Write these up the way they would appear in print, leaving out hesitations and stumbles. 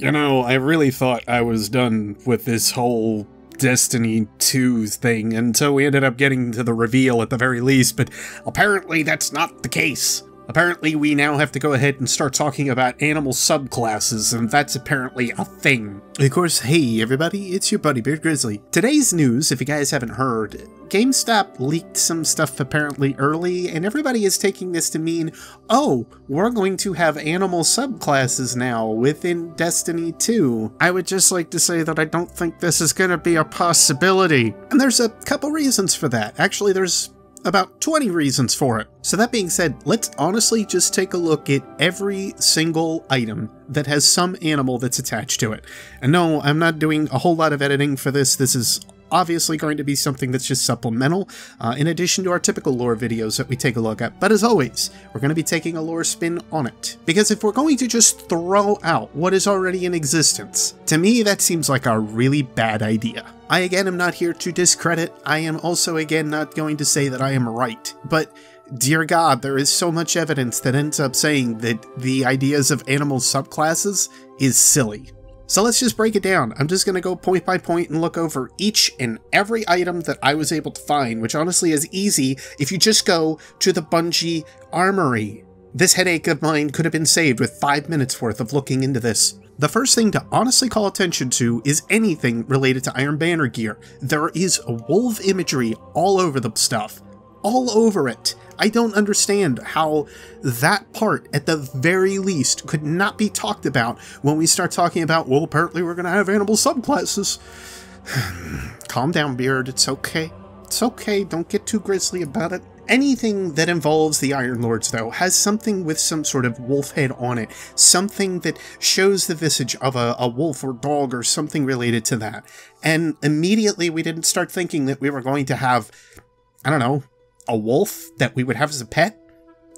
You know, I really thought I was done with this whole Destiny 2's thing until we ended up getting to the reveal at the very least, but apparently that's not the case. Apparently we now have to go ahead and start talking about animal subclasses, and that's apparently a thing. Of course, hey everybody, it's your buddy Beard Grizzly. Today's news, if you guys haven't heard, GameStop leaked some stuff apparently early, and everybody is taking this to mean, oh, we're going to have animal subclasses now within Destiny 2. I would just like to say that I don't think this is going to be a possibility. And there's a couple reasons for that. Actually, there's about 20 reasons for it. So that being said, let's honestly just take a look at every single item that has some animal that's attached to it. And no, I'm not doing a whole lot of editing for this. This is obviously going to be something that's just supplemental, in addition to our typical lore videos that we take a look at. But as always, we're going to be taking a lore spin on it. Because if we're going to just throw out what is already in existence, to me that seems like a really bad idea. I again am not here to discredit, I am also again not going to say that I am right, but dear God, there is so much evidence that ends up saying that the ideas of animal subclasses is silly. So let's just break it down. I'm just going to go point by point and look over each and every item that I was able to find, which honestly is easy if you just go to the Bungie Armory. This headache of mine could have been saved with 5 minutes worth of looking into this. The first thing to honestly call attention to is anything related to Iron Banner gear. There is wolf imagery all over the stuff. All over it. I don't understand how that part, at the very least, could not be talked about when we start talking about, well, apparently we're going to have animal subclasses. Calm down, Beard. It's okay. It's okay. Don't get too grisly about it. Anything that involves the Iron Lords, though, has something with some sort of wolf head on it. Something that shows the visage of a wolf or dog or something related to that. And immediately we didn't start thinking that we were going to have, I don't know, a wolf that we would have as a pet?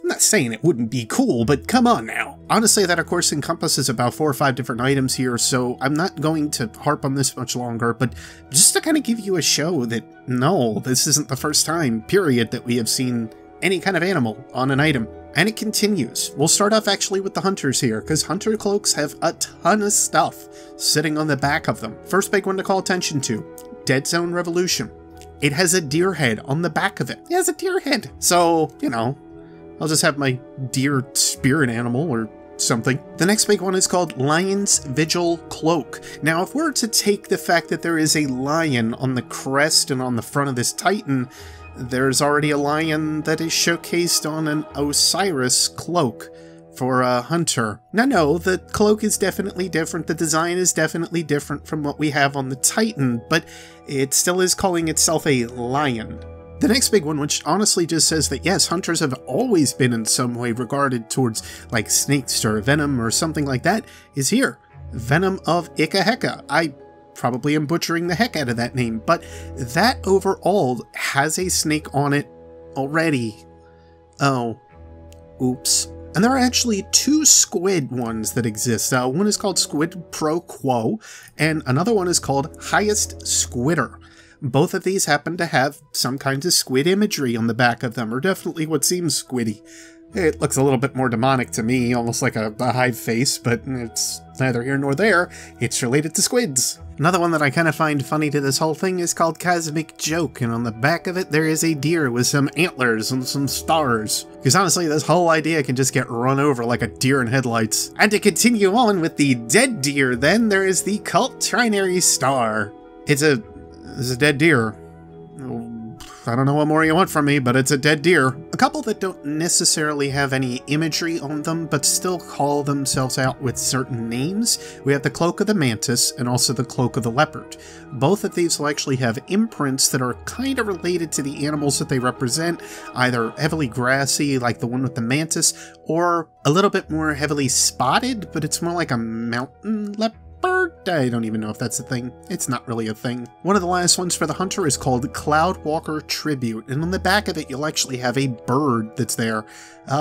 I'm not saying it wouldn't be cool, but come on now. Honestly, that of course encompasses about 4 or 5 different items here, so I'm not going to harp on this much longer, but just to kind of give you a show that no, this isn't the first time, period, that we have seen any kind of animal on an item. And it continues. We'll start off actually with the hunters here, because hunter cloaks have a ton of stuff sitting on the back of them. First big one to call attention to, Dead Zone Revolution. It has a deer head on the back of it. It has a deer head. So, you know, I'll just have my deer spirit animal or something. The next big one is called Lion's Vigil Cloak. Now, if we're to take the fact that there is a lion on the crest and on the front of this Titan, there's already a lion that is showcased on an Osiris cloak for a hunter. Now, no, the cloak is definitely different. The design is definitely different from what we have on the Titan, but it still is calling itself a lion. The next big one, which honestly just says that yes, hunters have always been in some way regarded towards like snakes or venom or something like that, is here. Venom of Ikaheka. I probably am butchering the heck out of that name, but that overall has a snake on it already. Oh, oops. And there are actually 2 squid ones that exist. One is called Squid Pro Quo, and another one is called Highest Squidder. Both of these happen to have some kinds of squid imagery on the back of them, or definitely what seems squiddy. It looks a little bit more demonic to me, almost like a hive face, but it's neither here nor there. It's related to squids. Another one that I kind of find funny to this whole thing is called Cosmic Joke, and on the back of it there is a deer with some antlers and some stars. Because honestly, this whole idea can just get run over like a deer in headlights. And to continue on with the dead deer, then there is the Cult Trinary Star. It's a dead deer. I don't know what more you want from me, but it's a dead deer. A couple that don't necessarily have any imagery on them, but still call themselves out with certain names. We have the Cloak of the Mantis and also the Cloak of the Leopard. Both of these will actually have imprints that are kind of related to the animals that they represent, either heavily grassy, like the one with the mantis, or a little bit more heavily spotted, but it's more like a mountain leopard. I don't even know if that's a thing. It's not really a thing. One of the last ones for the hunter is called Cloudwalker Tribute, and on the back of it you'll actually have a bird that's there.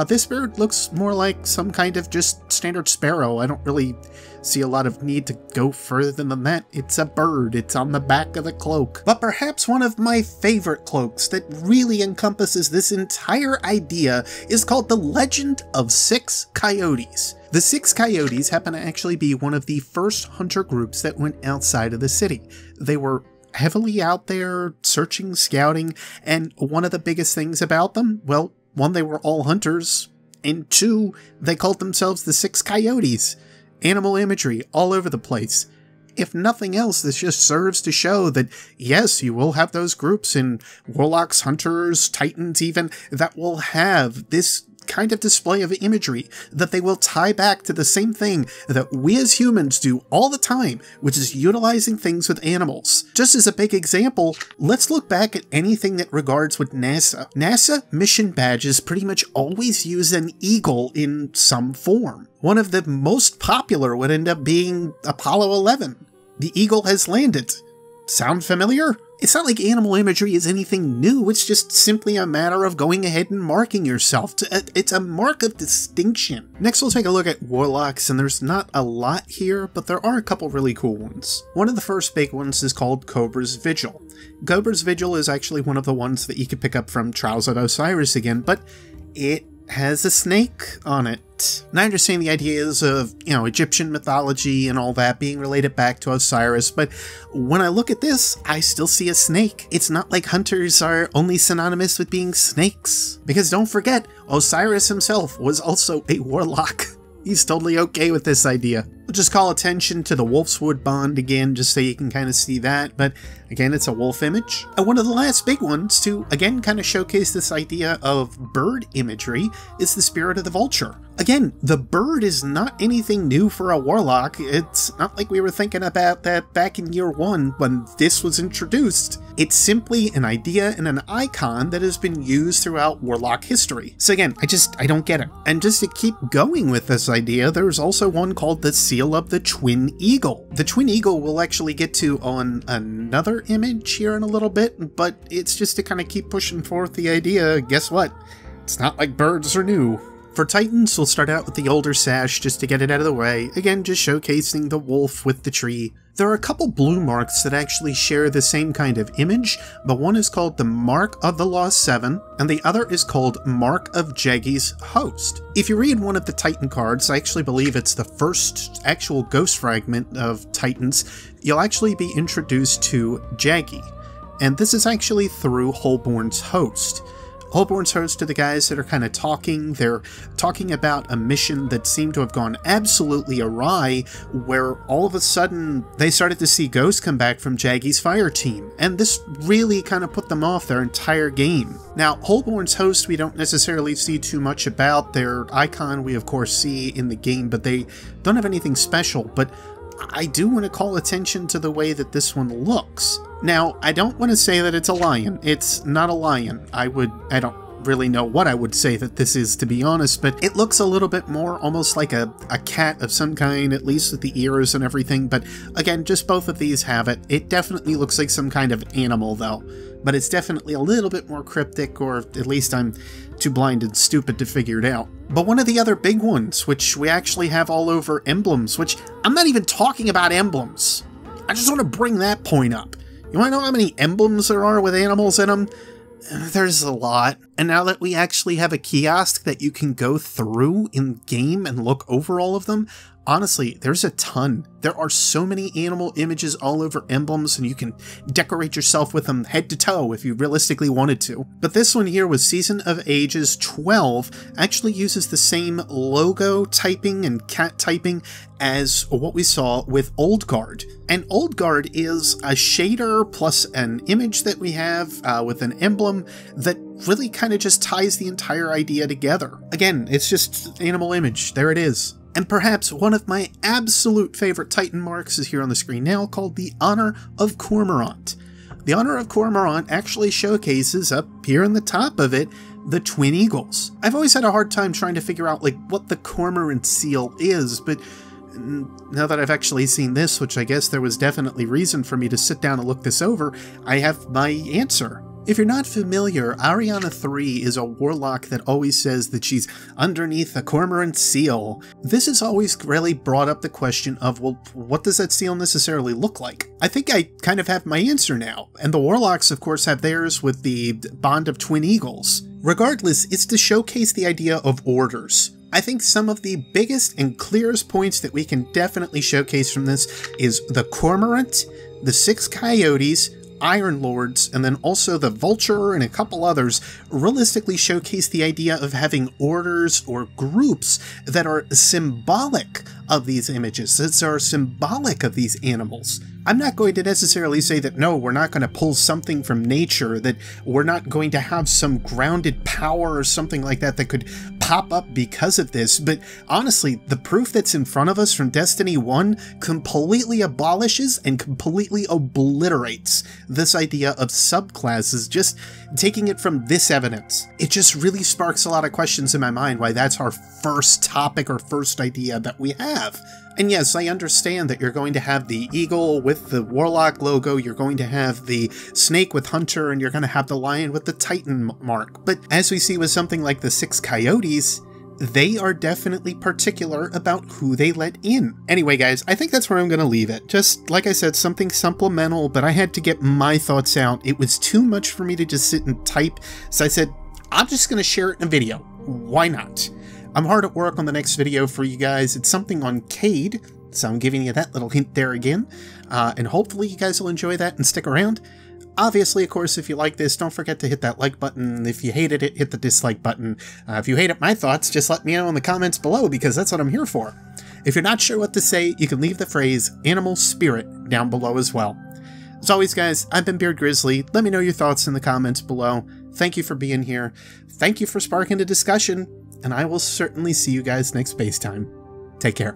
This bird looks more like some kind of just standard sparrow. I don't really see a lot of need to go further than that. It's a bird. It's on the back of the cloak. But perhaps one of my favorite cloaks that really encompasses this entire idea is called the Legend of 6 Coyotes. The Six Coyotes happen to actually be one of the first hunter groups that went outside of the city. They were heavily out there searching, scouting, and one of the biggest things about them, well, one, they were all hunters, and two, they called themselves the Six Coyotes. Animal imagery all over the place. If nothing else, this just serves to show that, yes, you will have those groups in Warlocks, Hunters, Titans even, that will have this kind of display of imagery, that they will tie back to the same thing that we as humans do all the time, which is utilizing things with animals. Just as a big example, let's look back at anything that regards with NASA. NASA mission badges pretty much always use an eagle in some form. One of the most popular would end up being Apollo 11. The eagle has landed. Sound familiar? It's not like animal imagery is anything new, it's just simply a matter of going ahead and marking yourself. It's a mark of distinction. Next we'll take a look at Warlocks, and there's not a lot here, but there are a couple really cool ones. One of the first big ones is called Cobra's Vigil. Cobra's Vigil is actually one of the ones that you could pick up from Trials of Osiris again, but it has a snake on it. And I understand the ideas of, Egyptian mythology and all that being related back to Osiris, but when I look at this, I still see a snake. It's not like hunters are only synonymous with being snakes. Because don't forget, Osiris himself was also a warlock. He's totally okay with this idea. We'll just call attention to the Wolfswood Bond again, just so you can kind of see that, but again, it's a wolf image. And one of the last big ones to, again, kind of showcase this idea of bird imagery is the Spirit of the Vulture. Again, the bird is not anything new for a warlock. It's not like we were thinking about that back in year one when this was introduced. It's simply an idea and an icon that has been used throughout warlock history. So again, I don't get it. And just to keep going with this idea, there's also one called the Seal of the Twin Eagle. The Twin Eagle we'll actually get to on another image here in a little bit, but it's just to kind of keep pushing forth the idea. Guess what? It's not like birds are new. For Titans, we'll start out with the older sash just to get it out of the way, again just showcasing the wolf with the tree. There are a couple blue marks that actually share the same kind of image, but one is called the Mark of the Lost Seven, and the other is called Mark of Jaggy's Host. If you read one of the Titan cards, I actually believe it's the first actual ghost fragment of Titans, you'll actually be introduced to Jaggy, and this is actually through Holborn's Host. Holborn's Host are the guys that are kind of talking. They're talking about a mission that seemed to have gone absolutely awry, where all of a sudden they started to see ghosts come back from Jaggy's fire team, and this really kind of put them off their entire game. Now, Holborn's Host we don't necessarily see too much about. Their icon we of course see in the game, but they don't have anything special, but I do want to call attention to the way that this one looks. Now, I don't want to say that it's a lion. It's not a lion. I don't really know what I would say that this is, to be honest, but it looks a little bit more almost like a cat of some kind, at least with the ears and everything, but again, just both of these have it. It definitely looks like some kind of animal, though, but it's definitely a little bit more cryptic, or at least I'm too blind and stupid to figure it out. But one of the other big ones, which we actually have all over emblems, which I'm not even talking about emblems. I just want to bring that point up. You want to know how many emblems there are with animals in them? There's a lot. And now that we actually have a kiosk that you can go through in game and look over all of them, honestly, there's a ton. There are so many animal images all over emblems, and you can decorate yourself with them head to toe if you realistically wanted to. But this one here with Season of Ages 12 actually uses the same logo typing and cat typing as what we saw with Old Guard. And Old Guard is a shader plus an image that we have with an emblem that really kind of just ties the entire idea together. Again, it's just animal image. There it is. And perhaps one of my absolute favorite Titan marks is here on the screen now, called the Honor of Cormorant. The Honor of Cormorant actually showcases, up here on the top of it, the Twin Eagles. I've always had a hard time trying to figure out what the cormorant seal is, but now that I've actually seen this, which I guess there was definitely reason for me to sit down and look this over, I have my answer. If you're not familiar, Ariana 3 is a warlock that always says that she's underneath a cormorant seal. This has always really brought up the question of, well, what does that seal necessarily look like? I think I kind of have my answer now, and the warlocks of course have theirs with the bond of twin eagles. Regardless, it's to showcase the idea of orders. I think some of the biggest and clearest points that we can definitely showcase from this is the Cormorant, the 6 Coyotes, Iron Lords, and then also the Vulture and a couple others realistically showcase the idea of having orders or groups that are symbolic of these images, that are symbolic of these animals. I'm not going to necessarily say that, no, we're not going to pull something from nature, that we're not going to have some grounded power or something like that that could pop up because of this, but honestly, the proof that's in front of us from Destiny 1 completely abolishes and completely obliterates this idea of subclasses, just taking it from this evidence. It just really sparks a lot of questions in my mind why that's our first topic or first idea that we have. And yes, I understand that you're going to have the eagle with the Warlock logo, you're going to have the snake with Hunter, and you're going to have the lion with the Titan mark. But as we see with something like the 6 Coyotes, they are definitely particular about who they let in. Anyway, guys, I think that's where I'm going to leave it. Just, like I said, something supplemental, but I had to get my thoughts out. It was too much for me to just sit and type, so I said, I'm just going to share it in a video. Why not? I'm hard at work on the next video for you guys. It's something on Cade, so I'm giving you that little hint there again. And hopefully you guys will enjoy that and stick around. Obviously, of course, if you like this, don't forget to hit that like button. If you hated it, hit the dislike button. If you hated my thoughts, just let me know in the comments below, because that's what I'm here for. If you're not sure what to say, you can leave the phrase animal spirit down below as well. As always, guys, I've been Beard Grizzly. Let me know your thoughts in the comments below. Thank you for being here. Thank you for sparking the discussion. And I will certainly see you guys next space time. Take care.